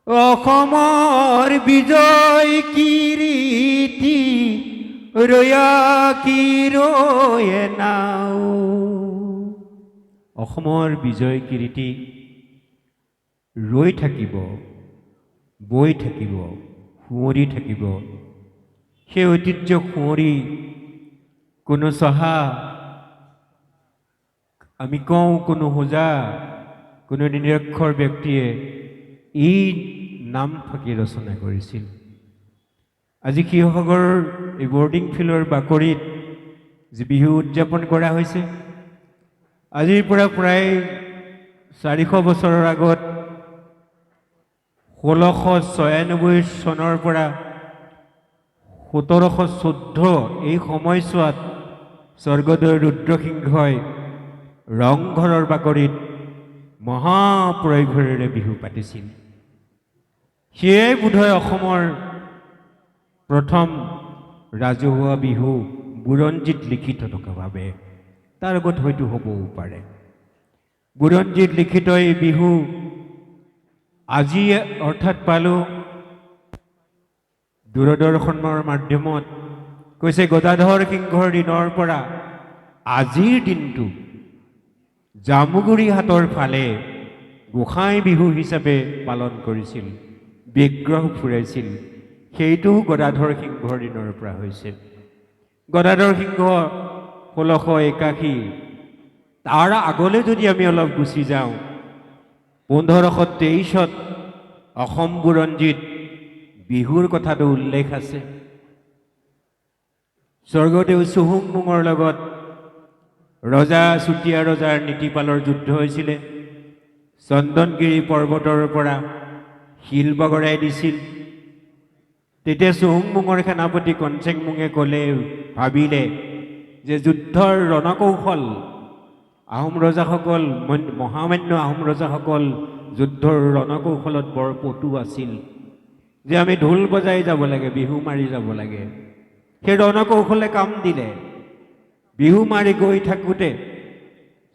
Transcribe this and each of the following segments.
অসমৰ বিজয় কিৰীতি ৰয়া কি ৰয়ে নাও। অসমৰ বিজয় কিৰীতি ৰৈ থাকিব, বৈ থাকিব, সুঁৱৰি থাকিব। সেই ঐতিহ্য সুঁৱৰি কোনো চহা, আমি কওঁ কোনো হোজা, কোনো নিৰক্ষৰ ব্যক্তিয়ে এই নাম ফাঁকি ৰচনা কৰিছিল। আজি শিৱসাগৰৰ এই বৰ্ডিং ফিল্ডৰ বাকৰিত যি বিহু উদযাপন কৰা হৈছে, আজিৰ পৰা প্ৰায় 400 বছৰৰ আগত 1696 চনৰ পৰা 1714 এই সময়ছোৱাত স্বৰ্গদেউ ৰুদ্ৰসিংহই ৰংঘৰৰ বাকৰিত মহাপ্ৰয়োভৰেৰে বিহু পাতিছিল। সেয়াই বোধহয় অসমৰ প্ৰথম ৰাজহুৱা বিহু বুৰঞ্জীত লিখিত থকা বাবে। তাৰ আগত হয়তো হ'বও পাৰে। বুৰঞ্জীত লিখিত এই বিহু আজি অৰ্থাৎ পালোঁ দূৰদৰ্শনৰ মাধ্যমত। কৈছে গদাধৰ সিংহৰ দিনৰ পৰা আজিৰ দিনটো জামুগুৰি হাটৰ ফালে গোসাঁই বিহু হিচাপে পালন কৰিছিল, বিগ্ৰহ ফুৰাইছিল। সেইটো গদাধৰ সিংহৰ দিনৰ পৰা হৈছে। গদাধৰ সিংহ 1681। তাৰ আগলৈ যদি আমি অলপ গুচি যাওঁ, 1523ত অসম বুৰঞ্জীত বিহুৰ কথাটো উল্লেখ আছে। স্বৰ্গদেউ চুহুংমুঙৰ লগত ৰজা চুতীয়া ৰজাৰ নীতিপালৰ যুদ্ধ হৈছিলে। চন্দনগিৰি পৰ্বতৰ পৰা শিল বগৰাই দিছিল। তেতিয়া চুহুংমুঙৰ সেনাপতি কনচেংমুঙে ভাবিলে যে যুদ্ধৰ ৰণকৌশল আহোম ৰজাসকল, মহামান্য আহোম ৰজাসকল যুদ্ধৰ ৰণকৌশলত বৰ পটু আছিল, যে আমি ঢোল বজাই যাব লাগে, বিহু মাৰি যাব লাগে। সেই ৰণকৌশলে কাম দিলে। বিহু মাৰি গৈ থাকোঁতে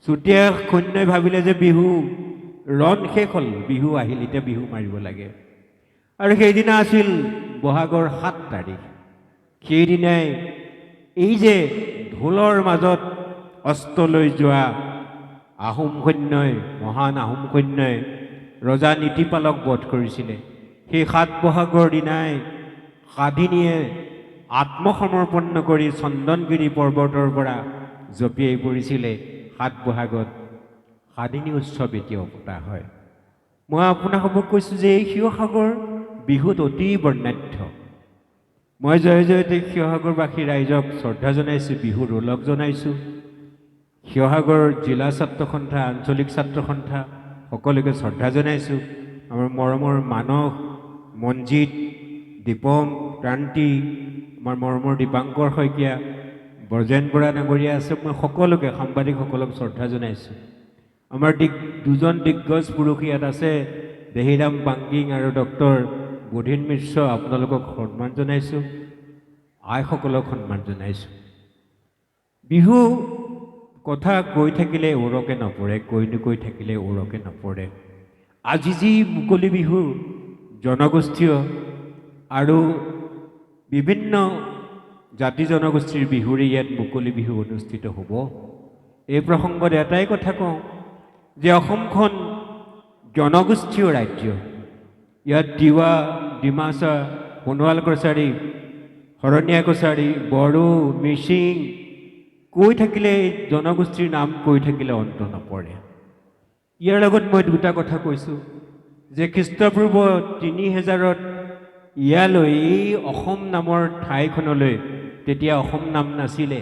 চুতীয়া সৈন্যই ভাবিলে যে বিহু ৰণ শেষ হ'ল, বিহু আহিল, এতিয়া বিহু মাৰিব লাগে। আৰু সেইদিনা আছিল বহাগৰ 7 তাৰিখ। সেইদিনাই এই যে ঢোলৰ মাজত অস্ত্ৰ লৈ যোৱা আহোম সৈন্যই, মহান আহোম সৈন্যই ৰজা নীতিপালক বধ কৰিছিলে। সেই 7 বহাগৰ দিনাই সাধিনীয়ে আত্মসমৰ্পণ কৰি চন্দনগিৰি পৰ্বতৰ পৰা জঁপিয়াই পৰিছিলে। 7 বহাগত সাধিনী উৎসৱ এতিয়াও পতা হয়। মই আপোনালোকক কৈছোঁ যে এই শিৱসাগৰ বিহুত অতি বৰ্ণাঢ্য। মই জয় জয়তে শিৱসাগৰবাসী ৰাইজক শ্ৰদ্ধা জনাইছোঁ, বিহুৰ ওলগ জনাইছোঁ। শিৱসাগৰ জিলা ছাত্ৰ সন্থা, আঞ্চলিক ছাত্ৰ সন্থা সকলোকে শ্ৰদ্ধা জনাইছোঁ। আমাৰ মৰমৰ মানস, মনজিত, দীপম, ক্ৰান্তি, আমাৰ মৰমৰ দীপাংকৰ শইকীয়া, ব্ৰজেন বৰা ডাঙৰীয়া আছে, মই সকলোকে, সাংবাদিকসকলক শ্ৰদ্ধা জনাইছোঁ। আমাৰ দুজন দিগ্গজ পুৰুষ ইয়াত আছে, দেহিৰাম পাংগিং আৰু ডক্টৰ বুধিন মিশ্ৰ, আপোনালোকক সন্মান জনাইছোঁ। আইসকলক সন্মান জনাইছোঁ। বিহু কথা কৈ থাকিলে ওৰকে নপৰে, কৈ থাকিলে ওৰকে নপৰে। আজি যি মুকলি বিহু জনগোষ্ঠীয় আৰু বিভিন্ন জাতি জনগোষ্ঠীৰ বিহুৰে ইয়াত মুকলি বিহু অনুষ্ঠিত হ'ব, এই প্ৰসংগত এটাই কথা কওঁ যে অসমখন জনগোষ্ঠীয় ৰাজ্য। ইয়াত তিৱা, ডিমাচা, সোণোৱাল কছাৰী, শৰণীয়া কছাৰী, বড়ো, মিচিং, কৈ থাকিলে জনগোষ্ঠীৰ নাম কৈ থাকিলে অন্ত নপৰে। ইয়াৰ লগত মই দুটা কথা কৈছোঁ যে খ্ৰীষ্টপূৰ্ব 3000ত ইয়ালৈ, এই অসম নামৰ ঠাইখনলৈ তেতিয়া অসম নাম নাছিলে।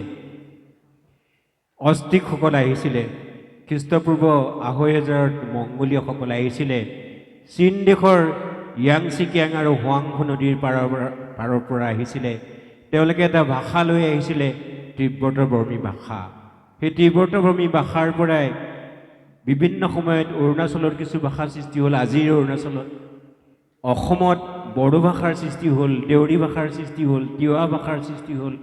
অষ্ট্ৰিকসকল আহিছিলে। খ্ৰীষ্টপূৰ্ব 2500ত মংগোলীয়সকল আহিছিলে। চীন দেশৰ য়াংচি কিয়াং আৰু হুৱাংহো নদীৰ পাৰৰ পৰা আহিছিলে। তেওঁলোকে এটা ভাষা লৈ আহিছিলে, তিব্বতবৰ্মী ভাষা। সেই তিব্বতবৰ্মী ভাষাৰ পৰাই বিভিন্ন সময়ত অৰুণাচলৰ কিছু ভাষা সৃষ্টি হ'ল। আজিৰ অৰুণাচলত, অসমত বড়ো ভাষাৰ সৃষ্টি হ'ল, দেউৰী ভাষাৰ সৃষ্টি হ'ল, তিৱা ভাষাৰ সৃষ্টি হ'ল,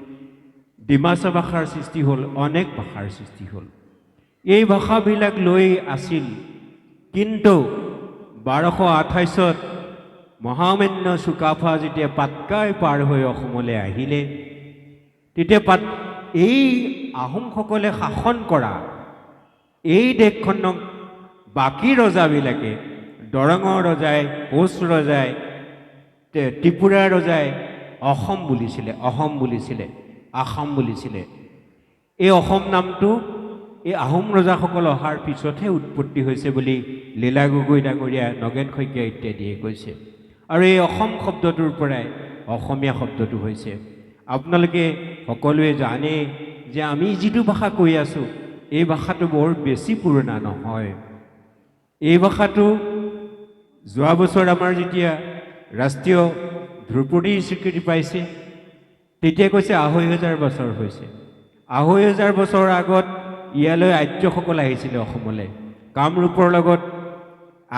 ডিমাচা ভাষাৰ সৃষ্টি হ'ল, অনেক ভাষাৰ সৃষ্টি হ'ল। এই ভাষাবিলাক লৈ আছিল। কিন্তু 1228ত মহামান্য চুকাফা যেতিয়া পাটকাই পাৰ হৈ অসমলৈ আহিলে তেতিয়া এই আহোমসকলে শাসন কৰা এই দেশখনক বাকী ৰজাবিলাকে দৰঙৰ ৰজাই কোচ ৰজাই ত্ৰিপুৰাৰ ৰজাই অসম বুলিছিলে আসাম বুলিছিলে এই অসম নামটো এই আহোম ৰজাসকল অহাৰ পিছতহে উৎপত্তি হৈছে বুলি লীলা গগৈ ডাঙৰীয়া নগেন শইকীয়া ইত্যাদিয়ে কৈছে আৰু এই অসম শব্দটোৰ পৰাই অসমীয়া শব্দটো হৈছে আপোনালোকে সকলোৱে জানে যে আমি যিটো ভাষা কৈ আছোঁ এই ভাষাটো বৰ বেছি পুৰণা নহয় এই ভাষাটো যোৱা বছৰ আমাৰ যেতিয়া ৰাষ্ট্ৰীয় ধ্ৰুপদীৰ স্বীকৃতি পাইছে তেতিয়া কৈছে ২৫০০ বছৰ হৈছে ২৫০০ বছৰ আগত ইয়ালৈ আৰ্যসকল আহিছিলে অসমলৈ কামৰূপৰ লগত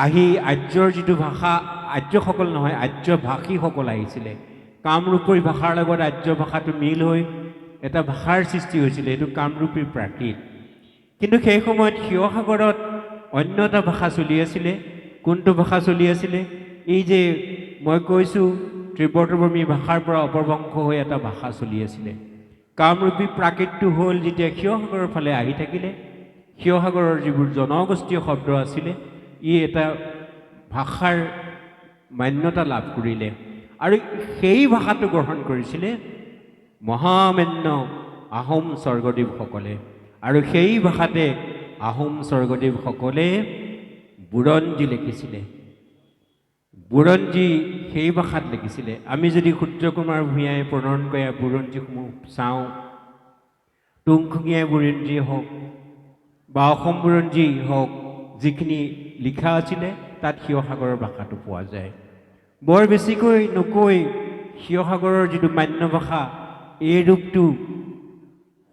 আহি আৰ্যৰ যিটো ভাষা আৰ্যসকল নহয় আৰ্য ভাষীসকল আহিছিলে কামৰূপী ভাষাৰ লগত আৰ্য ভাষাটো মিল হৈ এটা ভাষাৰ সৃষ্টি হৈছিলে এইটো কামৰূপী প্ৰাকৃত কিন্তু সেই সময়ত শিৱসাগৰত অন্য এটা ভাষা চলি আছিলে কোনটো ভাষা চলি আছিলে এই যে মই কৈছোঁ ত্ৰিবৰ্তভূমি ভাষাৰ পৰা অপভ্ৰংশ হৈ এটা ভাষা চলি আছিলে কামৰূপী প্ৰাকৃতটো হ'ল যেতিয়া শিৱসাগৰৰ ফালে আহি থাকিলে শিৱসাগৰৰ যিবোৰ জনগোষ্ঠীয় শব্দ আছিলে ই এটা ভাষাৰ মান্যতা লাভ কৰিলে আৰু সেই ভাষাটো গ্ৰহণ কৰিছিলে মহামান্য আহোম স্বৰ্গদেৱসকলে আৰু সেই ভাষাতে আহোম স্বৰ্গদেৱসকলে বুৰঞ্জী লিখিছিলে বুৰঞ্জী সেই ভাষাত লিখিছিলে আমি যদি সূৰ্যকুমাৰ ভূঞাই প্ৰণয়ন কৰা বুৰঞ্জীসমূহ চাওঁ টুংখুঙীয়া বুৰঞ্জী হওক বা অসম বুৰঞ্জী হওক যিখিনি লিখা আছিলে তাত শিৱসাগৰৰ ভাষাটো পোৱা যায় বৰ বেছিকৈ নকৈ শিৱসাগৰৰ যিটো মান্য ভাষা এই ৰূপটো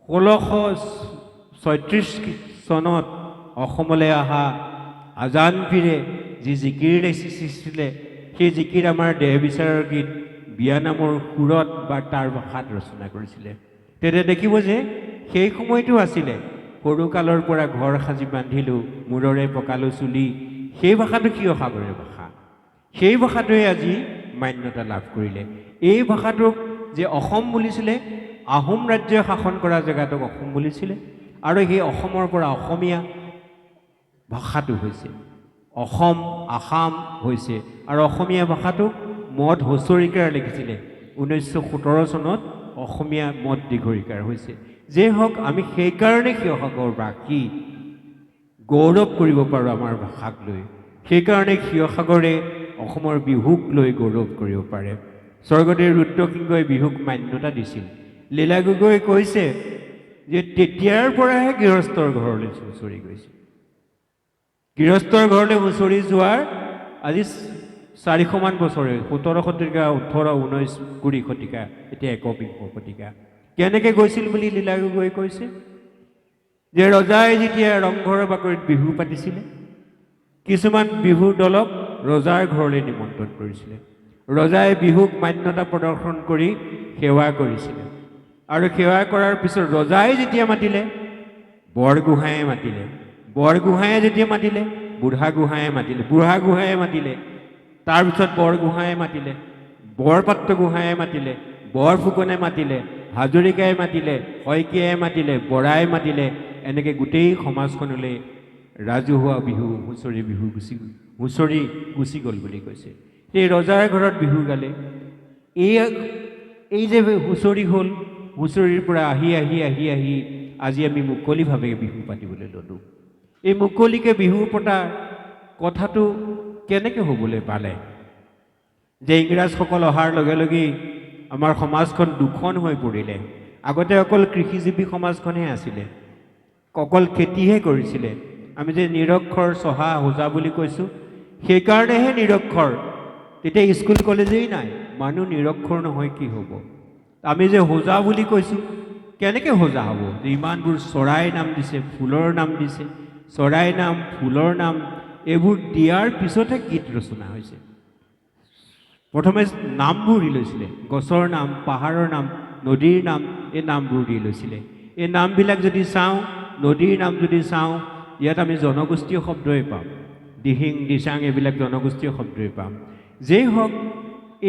১৬৩৬ চনত অসমলৈ অহা আজান পীৰে যি জিকিৰ লিখিছিলে সেই জিকিৰ আমাৰ দেহ বিচাৰৰ গীত বিয়ানামৰ সুৰত বা তাৰ ভাষাত ৰচনা কৰিছিলে তেতিয়া দেখিব যে সেই সময়টো আছিলে সৰুকালৰ পৰা ঘৰ সাজি বান্ধিলোঁ মূৰৰে পকালোঁ চুলি সেই ভাষাটো শিৱসাগৰীয় ভাষা সেই ভাষাটোৱে আজি মান্যতা লাভ কৰিলে এই ভাষাটোক যে অসম বুলিছিলে আহোম ৰাজ্যই শাসন কৰা জেগাটোক অসম বুলিছিলে আৰু সেই অসমৰ পৰা অসমীয়া ভাষাটো হৈছে অসম আসাম হৈছে আৰু অসমীয়া ভাষাটোক মদ হুঁচৰিকাৰ লিখিছিলে ১৯১৭ চনত অসমীয়া মদ দীঘৰিকাৰ হৈছে যে হওক আমি সেইকাৰণে শিৱসাগৰবাসী গৌৰৱ কৰিব পাৰোঁ আমাৰ ভাষাক লৈ সেইকাৰণে শিৱসাগৰে অসমৰ বিহুক লৈ গৌৰৱ কৰিব পাৰে স্বৰ্গদেৱ ৰুদ্ৰসিংহই বিহুক মান্যতা দিছিল লীলা গগৈ কৈছে যে তেতিয়াৰ পৰাহে গৃহস্থৰ ঘৰলৈ হুঁচৰি গৈছিল গৃহস্থৰ ঘৰলৈ হুঁচৰি যোৱাৰ আজি ৪০০মান বছৰে ১৭ শতিকা ১৮ ১৯ ২০ শতিকা এতিয়া একবিংশ শতিকা কেনেকৈ গৈছিল বুলি লীলা গগৈ কৈছে যে ৰজাই যেতিয়া ৰংঘৰৰ বাকৰিত বিহু পাতিছিলে কিছুমান বিহুৰ দলক ৰজাৰ ঘৰলৈ নিমন্ত্ৰণ কৰিছিলে ৰজাই বিহুক মান্যতা প্ৰদৰ্শন কৰি সেৱা কৰিছিলে আৰু সেৱা কৰাৰ পিছত ৰজাই যেতিয়া মাতিলে বৰগোহাঁয়ে মাতিলে বৰগোহাঁয়ে যেতিয়া মাতিলে বুঢ়াগোহাঁয়ে মাতিলে তাৰপিছত বৰগোহাঁয়ে মাতিলে বৰপাত্ৰ গোহাঁয়ে মাতিলে বৰফুকনে মাতিলে হাজৰিকাই মাতিলে শইকীয়াই মাতিলে বৰাই মাতিলে এনেকৈ গোটেই সমাজখনলৈ ৰাজহুৱা বিহু হুঁচৰি গুচি গ'ল বুলি কৈছে এই ৰজাৰ ঘৰত বিহু গালে এই যে হুঁচৰি হ'ল হুঁচৰিৰ পৰা আহি আজি আমি মুকলিভাৱে বিহু পাতিবলৈ ল'লোঁ এই মুকলিকৈ বিহু পতাৰ কথাটো কেনেকৈ হ'বলৈ পালে যে ইংৰাজসকল অহাৰ লগে লগেই আমাৰ সমাজখন দুখন হৈ পৰিলে আগতে অকল কৃষিজীৱী সমাজখনহে আছিলে অকল খেতিহে কৰিছিলে আমি যে নিৰক্ষৰ চহা হোজা বুলি কৈছোঁ সেইকাৰণেহে নিৰক্ষৰ তেতিয়া স্কুল কলেজেই নাই মানুহ নিৰক্ষৰ নহয় কি হ'ব আমি যে হোজা বুলি কৈছোঁ কেনেকৈ হোজা হ'ব যে ইমানবোৰ চৰাই নাম দিছে ফুলৰ নাম দিছে চৰাই নাম ফুলৰ নাম এইবোৰ দিয়াৰ পিছতহে গীত ৰচনা হৈছে প্ৰথমে নামবোৰ দি লৈছিলে গছৰ নাম পাহাৰৰ নাম নদীৰ নাম এই নামবোৰ দি লৈছিলে এই নামবিলাক যদি চাওঁ নদীৰ নাম যদি চাওঁ ইয়াত আমি জনগোষ্ঠীয় শব্দই পাম দিহিং দিচাং এইবিলাক জনগোষ্ঠীয় শব্দই পাম যেই হওক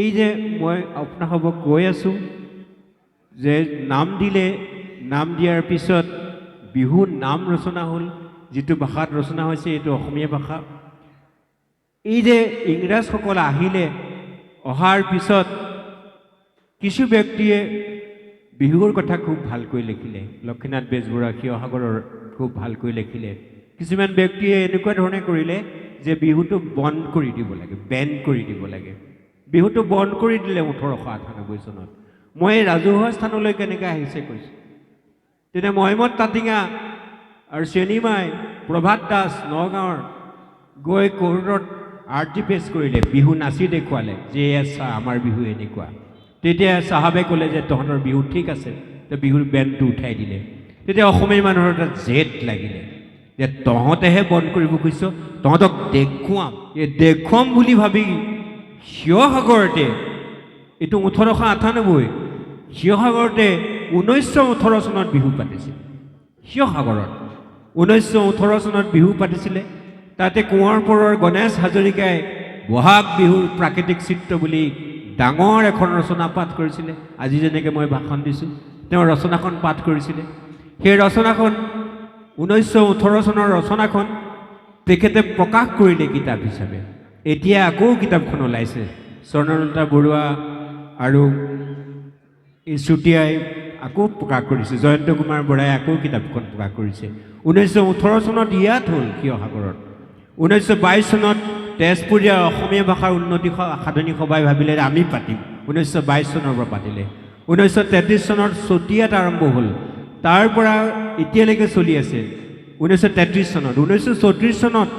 এই যে মই আপোনালোকক কৈ আছোঁ যে নাম দিয়াৰ পিছত বিহু নাম ৰচনা হ'ল, যিটো ভাষাত ৰচনা হৈছে এইটো অসমীয়া ভাষা। এই যে ইংৰাজসকল আহিলে, অহাৰ পিছত কিছু ব্যক্তিয়ে বিহুৰ কথা খুব ভালকৈ লিখিলে। লক্ষ্মীনাথ বেজবৰুৱা শিৱসাগৰৰ খুব ভালকৈ লিখিলে। কিছুমান ব্যক্তিয়ে এনেকুৱা ধৰণে কৰিলে যে বিহুটো বন্ধ কৰি দিব লাগে, বেন কৰি দিব লাগে। বিহুটো বন্ধ কৰি দিলে 1898 চনত। মই ৰাজহুৱা স্থানলৈ কেনেকৈ আহিছে কৈছোঁ। তেতিয়া মহম্মদ তাঁতিঙা আৰু চেনিমাই, প্ৰভাত দাস নগাঁৱৰ গৈ কোৰ্টত আৰ্জি পেছ কৰিলে, বিহু নাচি দেখুৱালে যে চা আমাৰ বিহু এনেকুৱা। তেতিয়া চাহাবে ক'লে যে তহঁতৰ বিহু ঠিক আছে, তো বিহুৰ বেনটো উঠাই দিলে। তেতিয়া অসমীয়া মানুহৰ এটা জেদ লাগিলে যে তহঁতেহে বন্ধ কৰিব খুজিছ, তহঁতক দেখুৱাম। এই দেখুৱাম বুলি ভাবি শিৱসাগৰতে, এইটো 1898, শিৱসাগৰতে 1918 চনত বিহু পাতিছিল। শিৱসাগৰত 1918 চনত বিহু পাতিছিলে। তাতে কোঁৱৰপুৰৰ গণেশ হাজৰিকাই বহাগ বিহুৰ প্ৰাকৃতিক চিত্ৰ বুলি ডাঙৰ এখন ৰচনা পাঠ কৰিছিলে। আজি যেনেকৈ মই ভাষণ দিছোঁ, তেওঁ ৰচনাখন পাঠ কৰিছিলে। সেই ৰচনাখন 1918 চনৰ ৰচনাখন তেখেতে প্ৰকাশ কৰিলে কিতাপ হিচাপে। এতিয়া আকৌ কিতাপখন ওলাইছে, স্বৰ্ণলতা বৰুৱা আৰু চুতীয়াই আকৌ প্ৰকাশ কৰিছে, জয়ন্ত কুমাৰ বৰাই আকৌ কিতাপখন প্ৰকাশ কৰিছে। 1918 চনত ইয়াত হ'ল শিৱসাগৰত। 1922 চনত তেজপুৰীয়া অসমীয়া ভাষাৰ উন্নতি সাধনী সভাই ভাবিলে আমি পাতিম। 1922 চনৰ পৰা পাতিলে। 1933 চনত চতিয়াত আৰম্ভ হ'ল, তাৰ পৰা এতিয়ালৈকে চলি আছে। 1933 চনত, 1934 চনত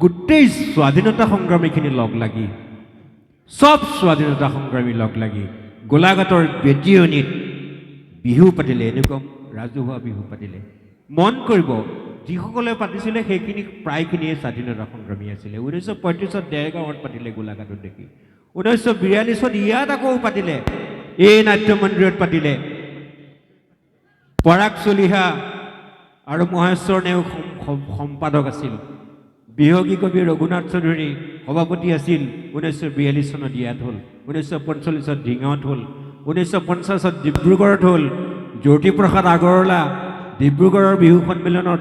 গোটেই স্বাধীনতা সংগ্ৰামীখিনি লগ লাগি, চব স্বাধীনতা সংগ্ৰামী লগ লাগি গোলাঘাটৰ বেটিয়নিত বিহু পাতিলে। এনেকুৱা ৰাজহুৱা বিহু পাতিলে। মন কৰিব, যিসকলে পাতিছিলে সেইখিনি প্ৰায়খিনিয়ে স্বাধীনতা সংগ্ৰামী আছিলে। 1935 দেৰগাঁৱত পাতিলে, গোলাঘাটত দেখি। 1942 ইয়াত আকৌ পাতিলে, এই নাট্য মন্দিৰত পাতিলে। পৰাগ চলিহা আৰু মহেশ্বৰ নেওগ সম্পাদক আছিল। বিহগী কবি ৰঘুনাথ চৌধুৰী সভাপতি আছিল। 1942 চনত ইয়াত হ'ল। 1945 ঢিঙত হ'ল। 1950 ডিব্ৰুগড়ত হ'ল। জ্যোতিপ্ৰসাদ আগৰৱালা ডিব্ৰুগড়ৰ বিহু সন্মিলনত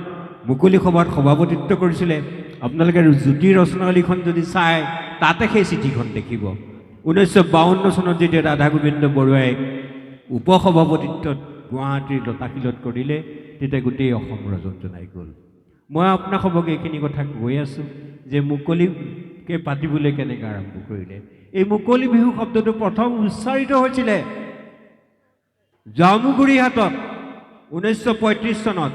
মুকলি সভাত সভাপতিত্ব কৰিছিলে। আপোনালোকে জ্যোতি ৰচনাৱলীখন যদি চায়, তাতে সেই চিঠিখন দেখিব। 1952 চনত যেতিয়া ৰাধা গোবিন্দ বৰুৱাই উপসভাপতিত্বত গুৱাহাটীৰ লতাশিলত কৰিলে, তেতিয়া গোটেই অসম ৰজনজনাই গ'ল। মই আপোনালোকক এইখিনি কথা কৈ আছোঁ যে মুকলিকে পাতিবলৈ কেনেকৈ আৰম্ভ কৰিলে। এই মুকলি বিহু শব্দটো প্ৰথম উচ্চাৰিত হৈছিলে জামুগুৰি ঘাটত 1935 চনত।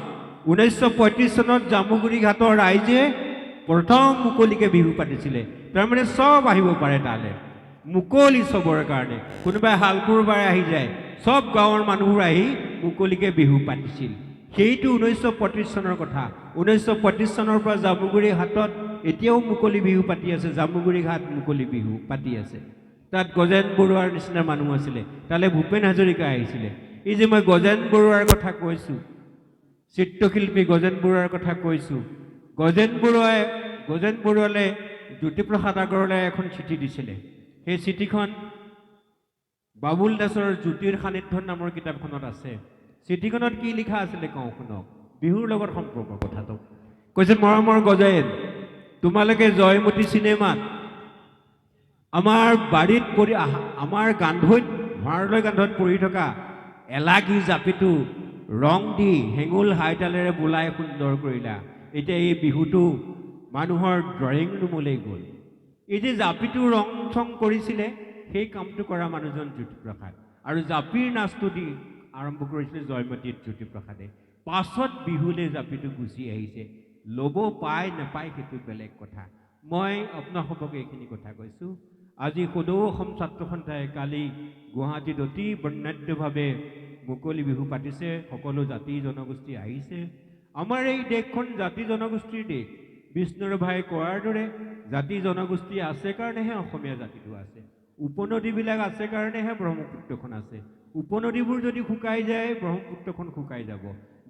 1935 চনত জামুগুৰি ঘাটৰ ৰাইজে প্ৰথম মুকলিকে বিহু পাতিছিলে। তাৰমানে চব আহিব পাৰে তালৈ, মুকলি চবৰ কাৰণে। কোনোবাই শালপুৰবাৰে আহি যায়, চব গাঁৱৰ মানুহবোৰ আহি মুকলিকে বিহু পাতিছিল। সেইটো 1935 চনৰ কথা। 1935 চনৰ পৰা জামুগুৰি ঘাটত এতিয়াও মুকলি বিহু পাতি আছে। জামুগুৰি ঘাট মুকলি বিহু পাতি আছে। তাত গজেন বৰুৱাৰ নিচিনা মানুহ আছিলে, তালৈ ভূপেন হাজৰিকা আহিছিলে। এই যে মই গজেন বৰুৱাৰ কথা কৈছোঁ, চিত্ৰশিল্পী গজেন বৰুৱাৰ কথা কৈছোঁ, গজেন বৰুৱালে জ্যোতিপ্ৰসাদ আগৰৱালাই এখন চিঠি দিছিলে। সেই চিঠিখন বাবুল দাসৰ জ্যোতিৰ সান্নিধ্যত নামৰ কিতাপখনত আছে। চিঠিখনত কি লিখা আছিলে কওঁ শুনক, বিহুৰ লগত সম্পৰ্ক কথাটো। কৈছে, মৰমৰ গজেন, তোমালোকে জয়মতী চিনেমাত আমাৰ বাৰীত পৰি, আমাৰ গান্ধৈত, ভঁৰালৈ গান্ধত পৰি থকা এলাগী জাপিটো ৰং দি হেঙুল হাইতালেৰে বোলাই সুন্দৰ কৰিলা। এতিয়া এই বিহুটো মানুহৰ ড্ৰয়িং ৰুমলৈ গ'ল। এই যে জাপিটো ৰং চং কৰিছিলে, সেই কামটো কৰা মানুহজন জ্যোতিপ্ৰসাদ। আৰু জাপিৰ নাচটো দি আৰম্ভ কৰিছিলে জয়মতীত জ্যোতিপ্ৰসাদে। পাছত বিহুলৈ জাপিটো গুচি আহিছে। ল'ব পায় নাপায় সেইটো বেলেগ কথা। মই আপোনালোকক এইখিনি কথা কৈছোঁ। আজি সদৌ অসম ছাত্ৰ সন্থাই কালি গুৱাহাটীত অতি বৰ্ণাঢ্যভাৱে মুকলি বিহু পাতিছে। সকলো জাতি জনগোষ্ঠী আহিছে। আমাৰ এই দেশখন জাতি জনগোষ্ঠীৰ দেশ। বিষ্ণুৰাভাই কোৱাৰ দৰে জাতি জনগোষ্ঠী আছে কাৰণেহে অসমীয়া জাতিটো আছে। উপনদীবিলাক আছে কাৰণেহে ব্ৰহ্মপুত্ৰখন আছে। উপনদীবোৰ যদি শুকাই যায়, ব্ৰহ্মপুত্ৰখন শুকাই যাব।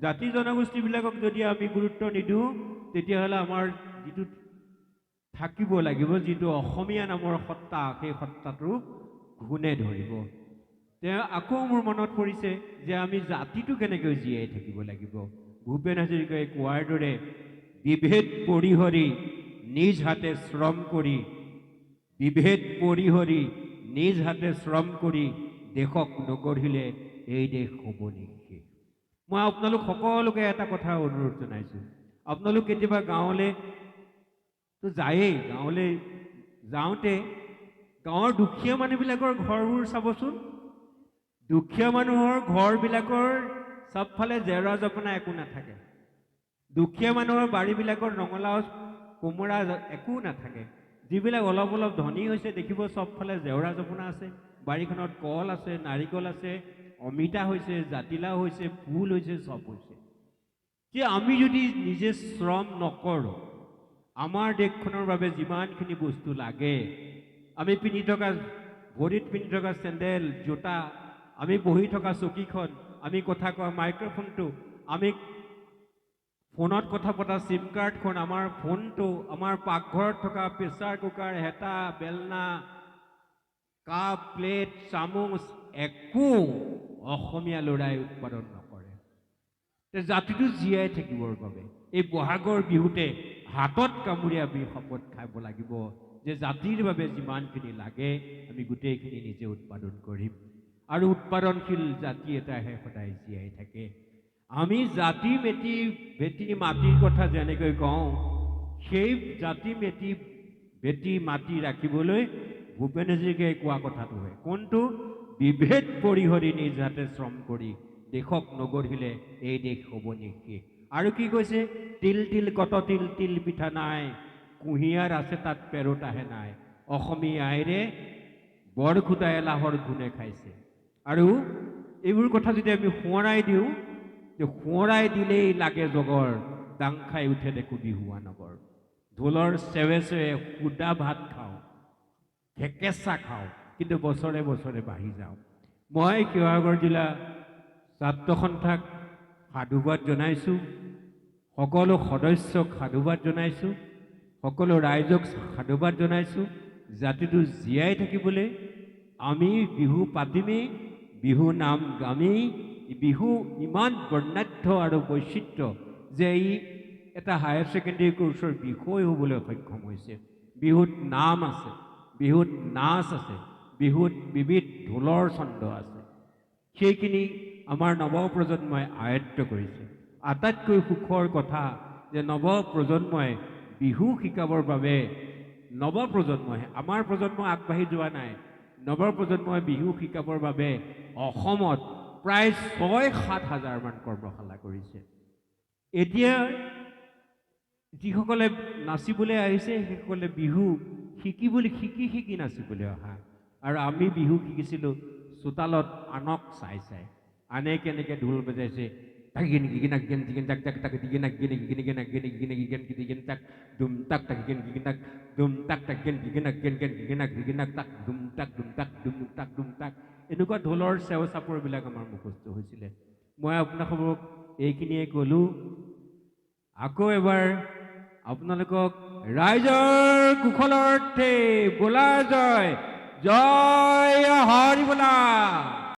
জাতি জনগোষ্ঠীবিলাকক যদি আমি গুৰুত্ব নিদিওঁ, তেতিয়াহ'লে আমাৰ যিটো থাকিব লাগিব, যিটো অসমীয়া নামৰ সত্তা, সেই সত্তাটো ঘূণে ধৰিব। তেওঁ আকৌ মোৰ মনত পৰিছে যে আমি জাতিটো কেনেকৈ জীয়াই থাকিব লাগিব। ভূপেন হাজৰিকাই কোৱাৰ দৰে বিভেদ পৰিহৰি নিজ হাতে শ্ৰম কৰি, বিভেদ পৰিহৰি নিজ হাতে শ্ৰম কৰি দেশক নগঢ়িলে এই দেশ হ'ব নেকি। মই আপোনালোক সকলোকে এটা কথা অনুৰোধ জনাইছোঁ, আপোনালোক কেতিয়াবা গাঁৱলৈ তো যায়েই, গাঁৱলৈ যাওঁতে গাঁৱৰ দুখীয়া মানুহবিলাকৰ ঘৰবোৰ চাবচোন। দুখীয়া মানুহৰ ঘৰবিলাকৰ চবফালে জেওৰা জপনা একো নাথাকে। দুখীয়া মানুহৰ বাৰীবিলাকৰ ৰঙালাও কোমোৰা একো নাথাকে। যিবিলাক অলপ অলপ ধনী হৈছে দেখিব চবফালে জেওৰা জপনা আছে, বাৰীখনত কল আছে, নাৰিকল আছে, অমিতা হৈছে, জাতিলাও হৈছে, ফুল হৈছে, চব হৈছে। যে আমি যদি নিজে শ্ৰম নকৰোঁ, আমাৰ দেশখনৰ বাবে যিমানখিনি বস্তু লাগে, আমি পিন্ধি থকা, ভৰিত পিন্ধি থকা চেণ্ডেল, জোতা, আমি বহি থকা চকীখন, আমি কথা কোৱা মাইক্ৰফোনটো, আমি ফোনত কথা পতা চিম কাৰ্ডখন, আমাৰ ফোনটো, আমাৰ পাকঘৰত থকা প্ৰেছাৰ কুকাৰ, হেতা, বেলনা, কাপ, প্লেট, চামুচ একো অসমীয়া ল'ৰাই উৎপাদন নকৰে। জাতিটো জীয়াই থাকিবৰ বাবে এই বহাগৰ বিহুতে হাতত কামুৰি আমি শপত খাব লাগিব যে জাতিৰ বাবে যিমানখিনি লাগে আমি গোটেইখিনি নিজে উৎপাদন কৰিম। আৰু উৎপাদনশীল জাতি এটাহে সদায় জীয়াই থাকে। আমি জাতি মেটি ভেটি মাটিৰ কথা যেনেকৈ কওঁ, সেই জাতি মেটি ভেটি মাটি ৰাখিবলৈ ভূপেন হাজৰিকাই কোৱা কথাটো হয়। কোনটো? বিভেদ পৰিহৰি নিজ হাতে শ্ৰম কৰি দেশক নগঢ়িলে এই দেশ হ'ব নেকি। আৰু কি কৈছে? তিল তিল কত তিল, তিল পিঠা নাই, কুঁহিয়াৰ আছে তাত পেৰতাহে নাই, অসমীয়া আইৰে বৰ খুটা এলাহৰ ঘূণে খাইছে। আৰু এইবোৰ কথা যদি আমি সোঁৱৰাই দিওঁ, যে সোঁৱৰাই দিলেই লাগে জগৰ, দাং খাই উঠে দেখো বিহুৱা নগৰ। ঢোলৰ চেৱে চেৱে সুদা ভাত খাওঁ, ঢেকেচা খাওঁ, কিন্তু বছৰে বছৰে বাঢ়ি যাওঁ। মই শিৱসাগৰ জিলা ছাত্ৰ সন্থাক সাধুবাদ জনাইছোঁ, সকলো সদস্যক সাধুবাদ জনাইছোঁ, সকলো ৰাইজক সাধুবাদ জনাইছোঁ। জাতিটো জীয়াই থাকিবলৈ আমি বিহু পাতিমেই, বিহু নাম গামেই। বিহু ইমান বৰ্ণাঢ্য আৰু বৈচিত্ৰ যে ই এটা হায়াৰ ছেকেণ্ডেৰী কোৰ্চৰ বিষয় হ'বলৈ সক্ষম হৈছে। বিহুত নাম আছে, বিহুত নাচ আছে, বিহুত বিবিধ ঢোলৰ ছন্দ আছে। সেইখিনি আমাৰ নৱপ্ৰজন্মই আয়ত্ত কৰিছে। আটাইতকৈ সুখৰ কথা যে নৱপ্ৰজন্মই বিহু শিকাবৰ বাবে, নৱপ্ৰজন্মই, আমাৰ প্ৰজন্ম আগবাঢ়ি যোৱা নাই, নৱপ্ৰজন্মই বিহু শিকাবৰ বাবে অসমত প্ৰায় ৬-৭ হাজাৰমান কৰ্মশালা কৰিছে। এতিয়া যিসকলে নাচিবলৈ আহিছে সেইসকলে বিহু শিকি নাচিবলৈ অহা। আৰু আমি বিহু শিকিছিলোঁ চোতালত আনক চাই চাই। আনে কেনেকৈ ঢোল বজাইছে, এনেকুৱা ঢোলৰ চেও চাপৰবিলাক আমাৰ মুখস্থ হৈছিলে। মই আপোনালোকক এইখিনিয়ে ক'লোঁ। আকৌ এবাৰ আপোনালোকক ৰাইজৰ কুশলাৰ্থে বোলা জয়, জয় হৰি বোলা।